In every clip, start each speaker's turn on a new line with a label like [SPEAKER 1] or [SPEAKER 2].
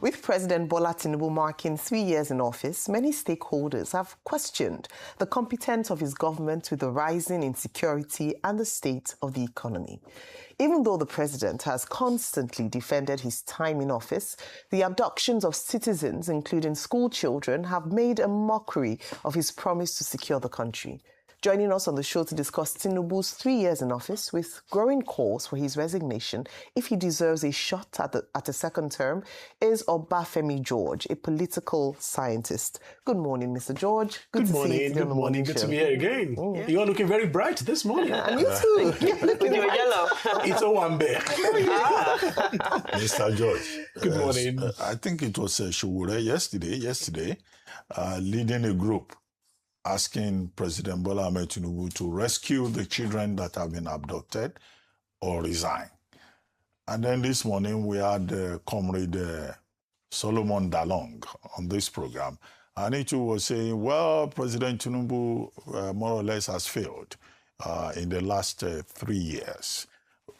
[SPEAKER 1] With President Bola Tinubu marking 3 years in office, many stakeholders have questioned the competence of his government with the rising insecurity and the state of the economy. Even though the president has constantly defended his time in office, the abductions of citizens, including school children, have made a mockery of his promise to secure the country. Joining us on the show to discuss Tinubu's 3 years in office with growing calls for his resignation if he deserves a shot at a second term is Obafemi George, a political scientist. Good morning, Mr. George.
[SPEAKER 2] Good morning. Good morning. Good to be here again. Yeah. You are looking very bright this morning.
[SPEAKER 1] And you too.
[SPEAKER 3] You're yellow.
[SPEAKER 2] It's Owambe.
[SPEAKER 4] Mr. George.
[SPEAKER 2] Good morning.
[SPEAKER 4] I think it was Showore yesterday, leading a group asking President Bola Tinubu to rescue the children that have been abducted or resign. And then this morning we had Comrade Solomon Dalong on this program. And he too was saying, well, President Tinubu more or less has failed in the last 3 years.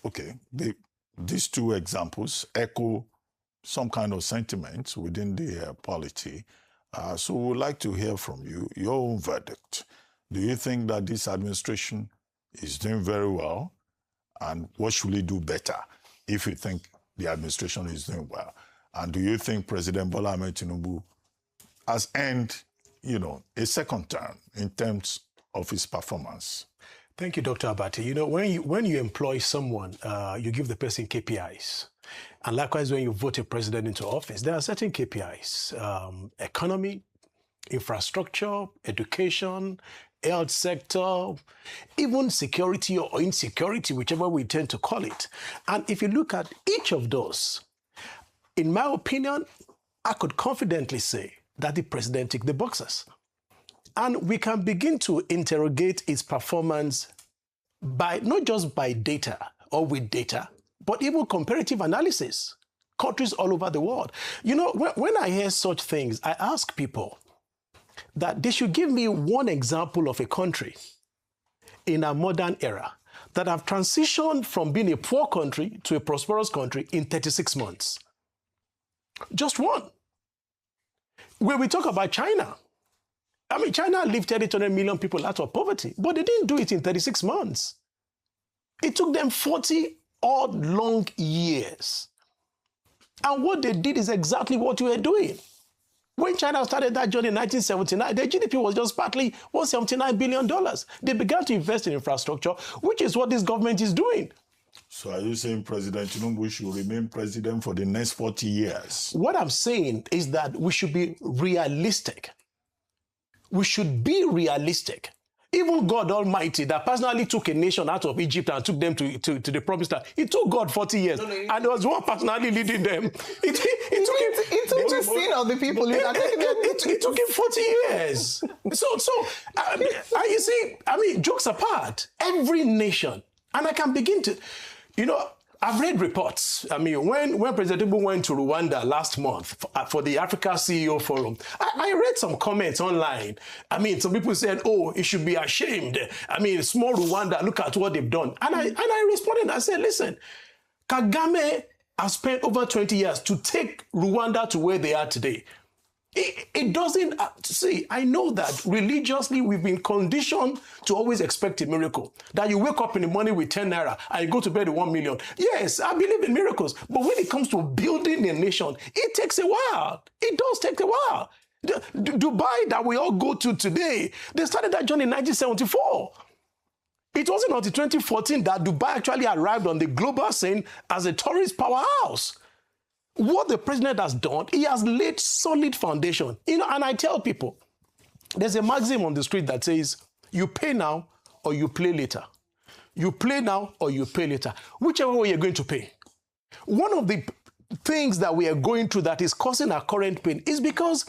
[SPEAKER 4] Okay, these two examples echo some kind of sentiments within the polity. So we would like to hear from you, your own verdict. Do you think that this administration is doing very well? And what should we do better if you think the administration is doing well? And do you think President Bola Tinubu has earned, a second term in terms of his performance?
[SPEAKER 2] Thank you, Dr. Abati. When you employ someone, you give the person KPIs. And likewise, when you vote a president into office, there are certain KPIs. Economy, infrastructure, education, health sector, even security or insecurity, whichever we tend to call it. And if you look at each of those, in my opinion, I could confidently say that the president ticked the boxes. And we can begin to interrogate its performance by not just by data or with data, but even comparative analysis, countries all over the world. When I hear such things, I ask people that they should give me one example of a country in a modern era that have transitioned from being a poor country to a prosperous country in 36 months. Just one. When we talk about China, China lifted 800 million people out of poverty, but they didn't do it in 36 months. It took them 40 odd long years. And what they did is exactly what we are doing. When China started that journey in 1979, their GDP was just partly $179 billion. They began to invest in infrastructure, which is what this government is doing.
[SPEAKER 4] So are you saying President Tinubu should remain president for the next 40 years?
[SPEAKER 2] What I'm saying is that we should be realistic. We should be realistic. Even God Almighty, that personally took a nation out of Egypt and took them to the promised land, it took God 40 years. And there was one personally leading them. It
[SPEAKER 1] took the sin of the people.
[SPEAKER 2] It took him 40 years. You see, jokes apart, every nation, and I can begin to, I've read reports. When President Tinubu went to Rwanda last month for the Africa CEO Forum, I read some comments online. Some people said, oh, it should be ashamed. Small Rwanda, look at what they've done. And I responded, I said, listen, Kagame has spent over 20 years to take Rwanda to where they are today. It doesn't, I know that religiously we've been conditioned to always expect a miracle. That you wake up in the morning with 10 naira and you go to bed with 1 million. Yes, I believe in miracles. But when it comes to building a nation, it takes a while. It does take a while. Dubai that we all go to today, they started that journey in 1974. It wasn't until 2014 that Dubai actually arrived on the global scene as a tourist powerhouse. What the president has done, he has laid solid foundation. And I tell people, there's a maxim on the street that says, you pay now or you play later. You play now or you pay later. Whichever way you're going to pay. One of the things that we are going through that is causing our current pain is because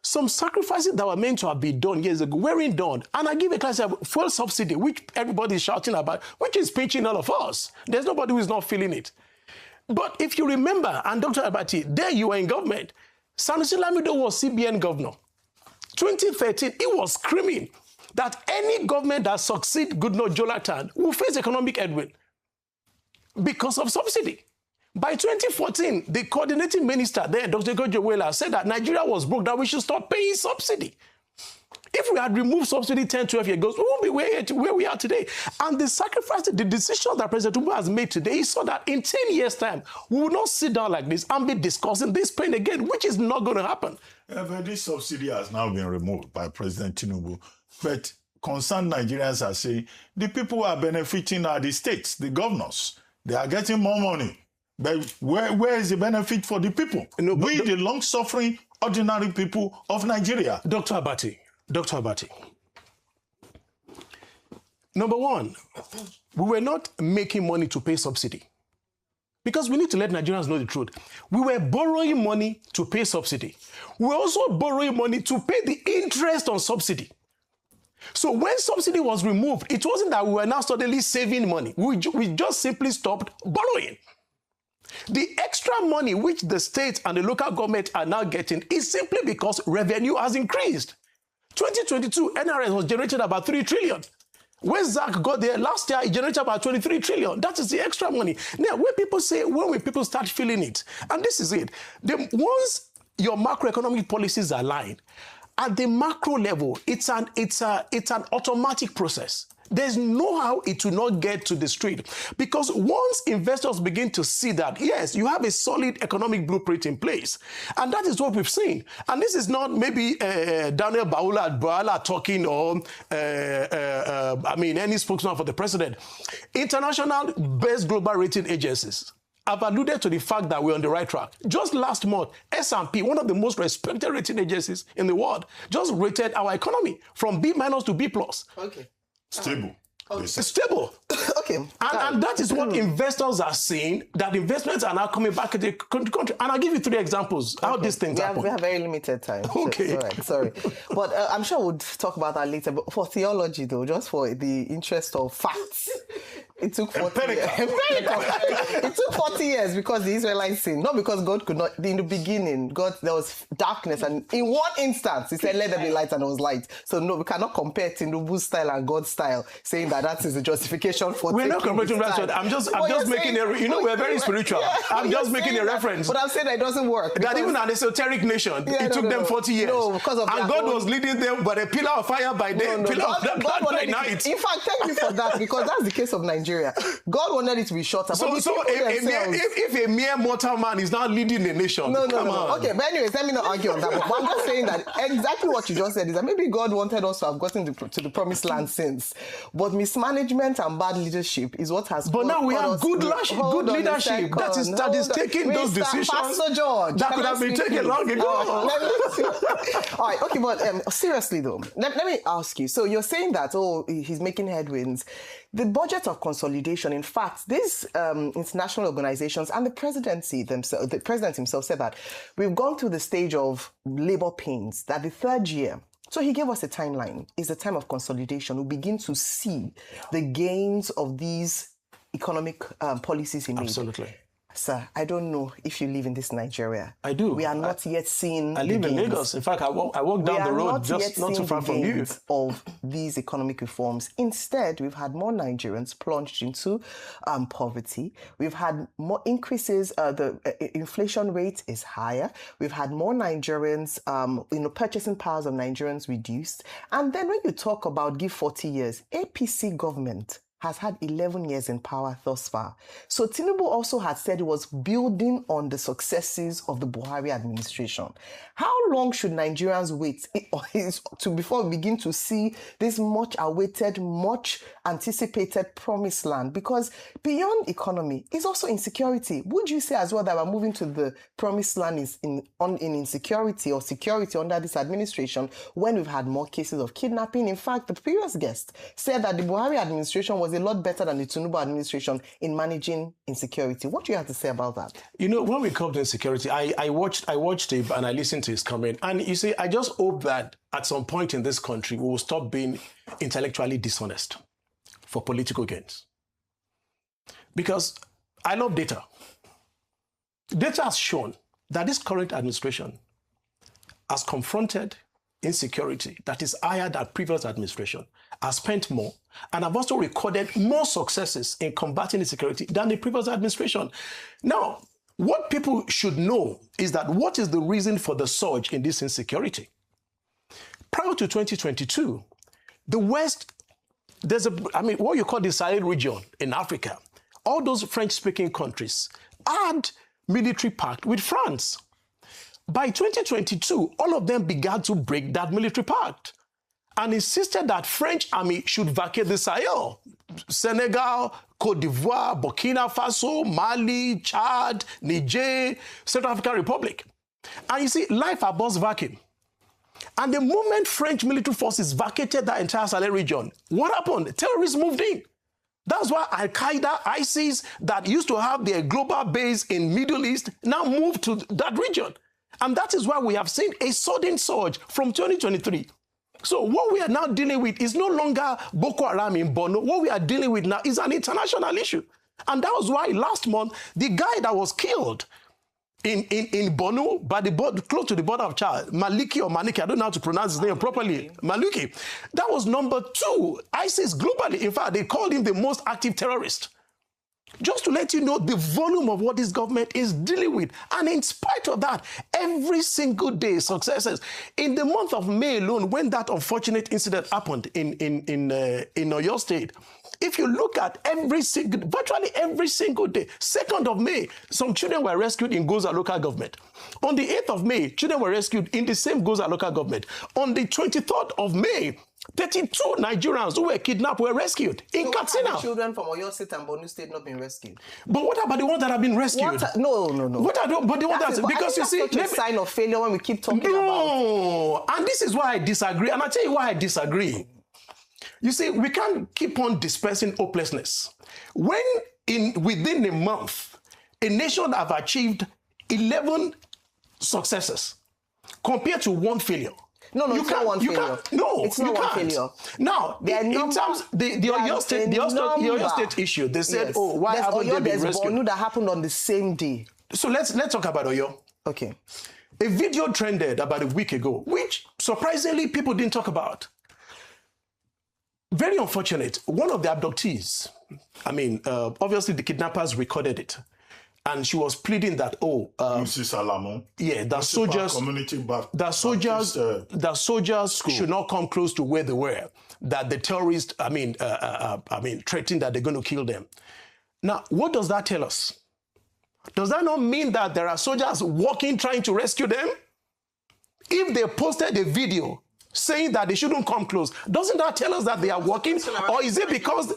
[SPEAKER 2] some sacrifices that were meant to have been done years ago weren't done. And I give a class of fuel subsidy, which everybody is shouting about, which is pinching all of us. There's nobody who is not feeling it. But if you remember, and Dr. Abati, there you were in government. Sanusi Lamido was CBN governor. 2013, he was screaming that any government that succeeds Goodluck Jonathan will face economic headwind because of subsidy. By 2014, the coordinating minister there, Dr. Gojewela, said that Nigeria was broke, that we should stop paying subsidy. If we had removed subsidy 10, 12 years ago, we won't be where we are today. And the sacrifice, the decision that President Tinubu has made today is so that in 10 years' time, we will not sit down like this and be discussing this pain again, which is not going to happen.
[SPEAKER 4] But this subsidy has now been removed by President Tinubu. But concerned Nigerians are saying the people who are benefiting are the states, the governors. They are getting more money. But where is the benefit for the people? No, we, the long-suffering, ordinary people of Nigeria.
[SPEAKER 2] Dr. Abati, number one, we were not making money to pay subsidy. Because we need to let Nigerians know the truth. We were borrowing money to pay subsidy. We were also borrowing money to pay the interest on subsidy. So when subsidy was removed, it wasn't that we were now suddenly saving money. We just simply stopped borrowing. The extra money which the state and the local government are now getting is simply because revenue has increased. 2022, NRS was generated about 3 trillion. When Zach got there last year, it generated about 23 trillion. That is the extra money. Now, when will people start feeling it? And this is it. Once your macroeconomic policies are aligned, at the macro level, it's an automatic process. There's no how it will not get to the street. Because once investors begin to see that, yes, you have a solid economic blueprint in place. And that is what we've seen. And this is not maybe Daniel Bawala talking or, any spokesman for the president. International best global rating agencies have alluded to the fact that we're on the right track. Just last month, S&P, one of the most respected rating agencies in the world, just rated our economy from B- to B+.
[SPEAKER 1] Okay.
[SPEAKER 4] Stable.
[SPEAKER 2] Stable.
[SPEAKER 1] Okay.
[SPEAKER 2] And that is what investors are seeing, that investments are now coming back to the country. And I'll give you 3 examples how these things happen.
[SPEAKER 1] We have very limited time.
[SPEAKER 2] Okay.
[SPEAKER 1] All right, sorry. But I'm sure we'll talk about that later. But for theology, though, just for the interest of facts, it took 40 years. It took 40 years because the Israelites sinned. Not because God could not. In the beginning, there was darkness. And in one instance, he said, let there be light, and there was light. So no, we cannot compare Tinubu's style and God's style, saying that is the justification for
[SPEAKER 2] We're not comparing that. I'm just making we're very spiritual. I'm just making a reference.
[SPEAKER 1] But I'm saying that it doesn't work.
[SPEAKER 2] That even an esoteric nation, it took them 40 years.
[SPEAKER 1] No, because of
[SPEAKER 2] and God was leading them by a pillar of fire by day, pillar of blood by night.
[SPEAKER 1] In fact, thank you for that, because that's the case of Nigeria. God wanted it to be shorter.
[SPEAKER 2] So if a mere mortal man is not leading the nation,
[SPEAKER 1] no.
[SPEAKER 2] on.
[SPEAKER 1] Okay, but anyways, let me not argue on that. But I'm just saying that exactly what you just said is that maybe God wanted us to have gotten to the promised land since, but mismanagement and bad leadership is what has.
[SPEAKER 2] But now we have good leadership that is taking those decisions.
[SPEAKER 1] Pastor George,
[SPEAKER 2] that could have been taken long ago.
[SPEAKER 1] All right, okay, but seriously though, let me ask you. So you're saying that he's making headwinds. The budget of consolidation, in fact, these international organizations and the presidency themselves, the president himself said that we've gone through the stage of labor pains, that the 3rd year, so he gave us a timeline, is the time of consolidation. We'll begin to see the gains of these economic policies he made.
[SPEAKER 2] Absolutely.
[SPEAKER 1] Sir, I don't know if you live in this Nigeria.
[SPEAKER 2] I do.
[SPEAKER 1] We are not yet seeing
[SPEAKER 2] I live in Lagos. In fact, I walk down the road just not too far from you.
[SPEAKER 1] Of these economic reforms. Instead, we've had more Nigerians plunged into poverty. We've had more increases. The inflation rate is higher. We've had more Nigerians, purchasing powers of Nigerians reduced. And then when you talk about give 40 years, APC government has had 11 years in power thus far. So Tinubu also had said he was building on the successes of the Buhari administration. How long should Nigerians wait before we begin to see this much awaited, much anticipated promised land? Because beyond economy is also insecurity. Would you say as well that we're moving to the promised land in insecurity or security under this administration when we've had more cases of kidnapping? In fact, the previous guest said that the Buhari administration was a lot better than the Tinubu administration in managing insecurity. What do you have to say about that?
[SPEAKER 2] When we come to insecurity, I watched him and I listened to his comment. And you see, I just hope that at some point in this country, we will stop being intellectually dishonest for political gains. Because I love data. Data has shown that this current administration has confronted insecurity that is higher than previous administration, has spent more, and have also recorded more successes in combating insecurity than the previous administration. Now, what people should know is that what is the reason for the surge in this insecurity? Prior to 2022, the West, what you call the Sahel region in Africa, all those French-speaking countries had military pact with France. By 2022, all of them began to break that military pact and insisted that French army should vacate the Sahel. Senegal, Cote d'Ivoire, Burkina Faso, Mali, Chad, Niger, Central African Republic. And you see, life above vacuum. And the moment French military forces vacated that entire Sahel region, what happened? Terrorists moved in. That's why Al-Qaeda, ISIS, that used to have their global base in Middle East, now moved to that region. And that is why we have seen a sudden surge from 2023. So what we are now dealing with is no longer Boko Haram in Borno. What we are dealing with now is an international issue. And that was why last month, the guy that was killed in Borno, by the border, close to the border of Chad, Maliki or Maniki, I don't know how to pronounce his name properly, Maliki, that was number 2 ISIS globally. In fact, they called him the most active terrorist. Just to let you know the volume of what this government is dealing with. And in spite of that, every single day, successes. In the month of May alone, when that unfortunate incident happened in Oyo State, if you look at virtually every single day, 2nd of May, some children were rescued in Goza local government. On the 8th of May, children were rescued in the same Goza local government. On the 23rd of May, 32 Nigerians who were kidnapped were rescued in Katsina.
[SPEAKER 1] Children from Oyo State and Borno State not been rescued.
[SPEAKER 2] But what about the ones that have been rescued?
[SPEAKER 1] No.
[SPEAKER 2] What are but the ones that because you see,
[SPEAKER 1] such a sign of failure when we keep talking about.
[SPEAKER 2] No, and this is why I disagree. And I'll tell you why I disagree. You see, we can't keep on dispersing hopelessness. When within a month, a nation have achieved 11 successes compared to 1 failure.
[SPEAKER 1] No, it's not one failure.
[SPEAKER 2] No,
[SPEAKER 1] it's not one failure.
[SPEAKER 2] Now, in terms the Oyo State issue, they said,
[SPEAKER 1] yes.
[SPEAKER 2] why haven't they been rescued?
[SPEAKER 1] Borno that happened on the same day.
[SPEAKER 2] So let's talk about Oyo.
[SPEAKER 1] Okay.
[SPEAKER 2] A video trended about a week ago, which surprisingly people didn't talk about. Very unfortunate. One of the abductees, obviously the kidnappers recorded it. And she was pleading that,
[SPEAKER 4] Mrs. Alamo.
[SPEAKER 2] Yeah, that soldiers should not come close to where they were. That the terrorists, threatened that they're going to kill them. Now, what does that tell us? Does that not mean that there are soldiers walking trying to rescue them? If they posted a video saying that they shouldn't come close, doesn't that tell us that they are working? Or is it because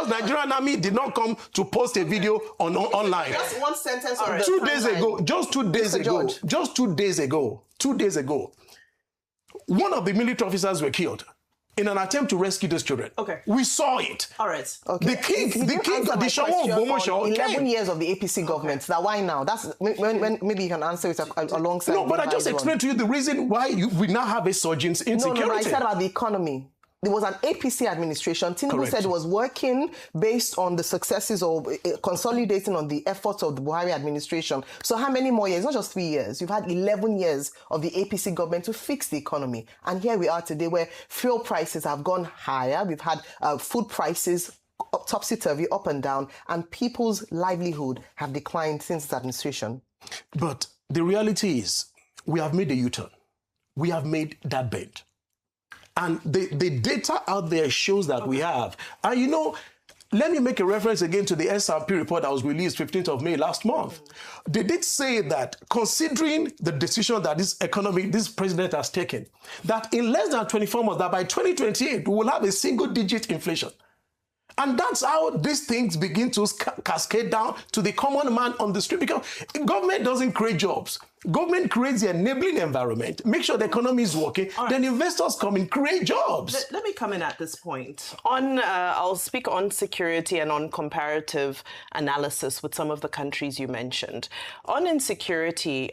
[SPEAKER 2] Nigerian army did not come to post a video online?
[SPEAKER 1] Just one sentence on
[SPEAKER 2] the 2 days ago, just 2 days ago, one of the military officers were killed in an attempt to rescue those children.
[SPEAKER 3] Okay.
[SPEAKER 2] We saw it.
[SPEAKER 3] All right.
[SPEAKER 2] The
[SPEAKER 3] Okay.
[SPEAKER 2] king, the Shawo Bomosho.
[SPEAKER 1] 11 years of the APC government. Now, why now? That's when maybe you can answer it alongside.
[SPEAKER 2] No, but I just explained to you the reason why we now have a surge in insecurity.
[SPEAKER 1] No, I said about the economy. There was an APC administration. Tinubu said it was working based on the successes of consolidating on the efforts of the Buhari administration. So how many more years? Not just 3 years. You've had 11 years of the APC government to fix the economy. And here we are today where fuel prices have gone higher. We've had food prices topsy-turvy, up and down, and people's livelihood have declined since this administration.
[SPEAKER 2] But the reality is we have made a U-turn. We have made that bend. And the data out there shows that we have. And let me make a reference again to the SRP report that was released 15th of May last month. They did say that considering the decision that this president has taken, that in less than 24 months, that by 2028, we will have a single-digit inflation. And that's how these things begin to cascade down to the common man on the street, because government doesn't create jobs. Government creates the enabling environment, make sure the economy is working, then investors come and create jobs.
[SPEAKER 3] Let me come in at this point. I'll speak on security and on comparative analysis with some of the countries you mentioned. On insecurity,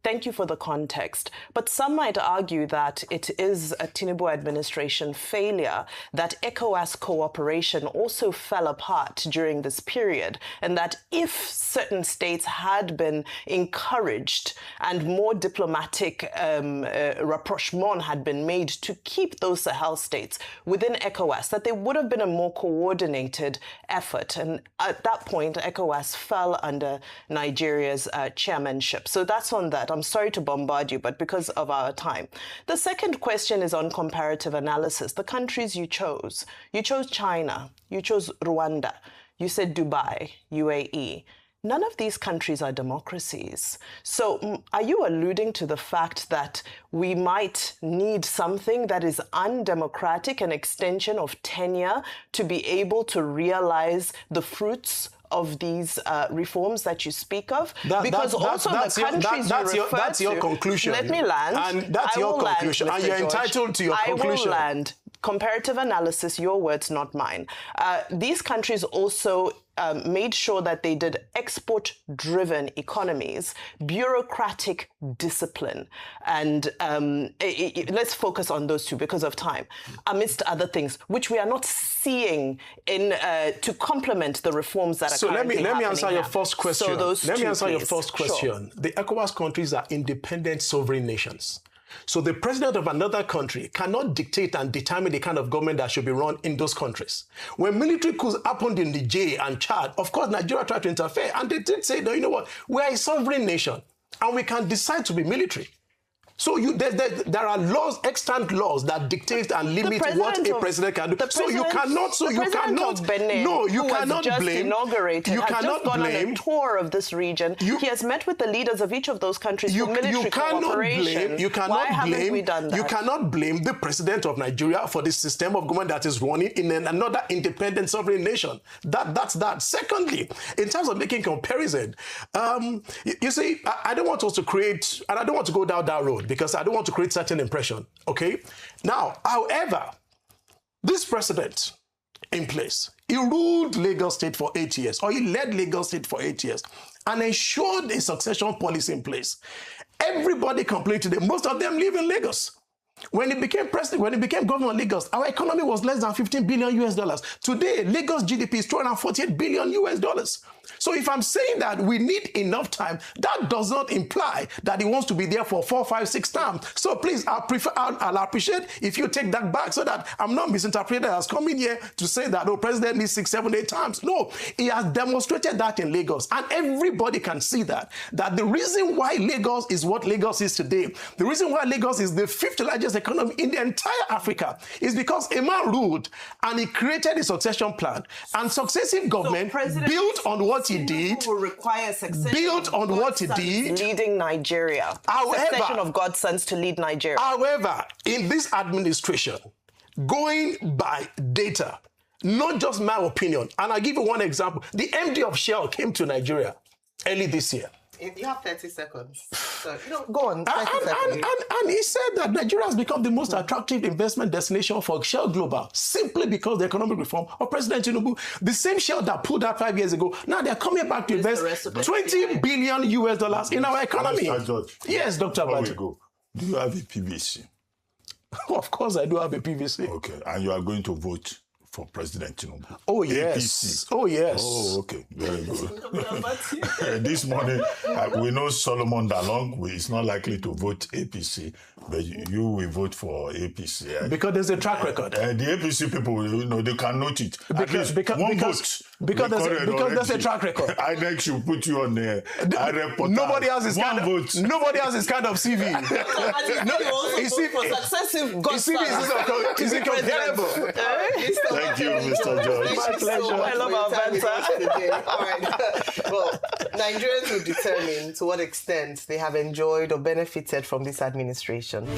[SPEAKER 3] thank you for the context, but some might argue that it is a Tinubu administration failure that ECOWAS cooperation also fell apart during this period, and that if certain states had been encouraged and more diplomatic rapprochement had been made to keep those Sahel states within ECOWAS, that there would have been a more coordinated effort. And at that point, ECOWAS fell under Nigeria's chairmanship. So that's on that. I'm sorry to bombard you, but because of our time. The second question is on comparative analysis. The countries you chose China, you chose Rwanda, you said Dubai, UAE. None of these countries are democracies. So are you alluding to the fact that we might need something that is undemocratic, an extension of tenure, to be able to realize the fruits of these reforms that you speak of? Because also the countries you refer to...
[SPEAKER 2] That's your conclusion.
[SPEAKER 3] Let me land.
[SPEAKER 2] And that's your conclusion. And you're entitled to your conclusion.
[SPEAKER 3] I will land. Comparative analysis, your words, not mine. These countries also made sure that they did export-driven economies, bureaucratic discipline, and let's focus on those two because of time, amidst other things, which we are not seeing in to complement the reforms that are currently happening.
[SPEAKER 2] So let me answer your first question.
[SPEAKER 3] So those
[SPEAKER 2] let me
[SPEAKER 3] two,
[SPEAKER 2] answer
[SPEAKER 3] please.
[SPEAKER 2] your first question. Sure. The ECOWAS countries are independent sovereign nations. So the president of another country cannot dictate and determine the kind of government that should be run in those countries. When military coups happened in Niger and Chad, of course, Nigeria tried to interfere. And they did say, you know what, we are a sovereign nation and we can decide to be military. So there are laws, extant laws that dictate and limit what a president can do. So you cannot. So you cannot.
[SPEAKER 3] Benin,
[SPEAKER 2] no, you cannot
[SPEAKER 3] just
[SPEAKER 2] blame.
[SPEAKER 3] Inaugurated,
[SPEAKER 2] you
[SPEAKER 3] has
[SPEAKER 2] cannot
[SPEAKER 3] just gone
[SPEAKER 2] blame.
[SPEAKER 3] on a tour of this region. He has met with the leaders of each of those countries for military cooperation.
[SPEAKER 2] You cannot
[SPEAKER 3] Why haven't we done that?
[SPEAKER 2] You cannot blame the president of Nigeria for the system of government that is running in another independent sovereign nation. That's that. Secondly, in terms of making comparison, you see, I don't want us to create, and I don't want to go down that road because I don't want to create certain impression, okay? Now, however, this president in place, he ruled Lagos State for 8 years, or he led Lagos State for 8 years, and ensured a succession policy in place. Everybody complained today. Most of them live in Lagos. When he became president, when he became governor of Lagos, our economy was less than $15 billion US. Today, Lagos GDP is $248 billion US. So if I'm saying that we need enough time, that does not imply that he wants to be there for 4, 5, 6 terms. So please, I'll appreciate if you take that back so that I'm not misinterpreted as coming here to say that, oh, president needs 6, 7, 8 terms. No, he has demonstrated that in Lagos. And everybody can see that the reason why Lagos is what Lagos is today, the reason why Lagos is the 5th largest economy in the entire Africa is because a man ruled and he created a succession plan. And successive government built on what he did,
[SPEAKER 3] will require
[SPEAKER 2] built on what he did,
[SPEAKER 3] leading Nigeria. Succession of godsons to lead Nigeria.
[SPEAKER 2] However, in this administration, going by data, not just my opinion, and I'll give you one example. The MD of Shell came to Nigeria early this year.
[SPEAKER 1] You have 30 seconds. So, go on. 30 seconds.
[SPEAKER 2] And he said that Nigeria has become the most attractive investment destination for Shell Global simply because of the economic reform of President Tinubu. The same Shell that pulled out 5 years ago, now they're coming back to invest $20 billion US in our economy. Yes, Dr. Badu.
[SPEAKER 4] Do you have a PVC?
[SPEAKER 2] Of course I do have a PVC.
[SPEAKER 4] Okay, and you are going to vote for President Tinubu?
[SPEAKER 2] Oh, yes.
[SPEAKER 4] APC.
[SPEAKER 2] Oh, yes.
[SPEAKER 4] Oh, okay. Very good. This morning, we know Solomon Dalong is not likely to vote APC, but you will vote for APC.
[SPEAKER 2] Because there's a track record.
[SPEAKER 4] The APC people, they can note it.
[SPEAKER 2] Because there's a track record.
[SPEAKER 4] INEC should put you on the
[SPEAKER 2] Nobody has this kind of CV.
[SPEAKER 3] For successive godsons.
[SPEAKER 2] Is it comparable?
[SPEAKER 4] Thank you, Mr. George.
[SPEAKER 2] My pleasure.
[SPEAKER 3] I love our banter.
[SPEAKER 1] All right. Well, Nigerians will determine to what extent they have enjoyed or benefited from this administration.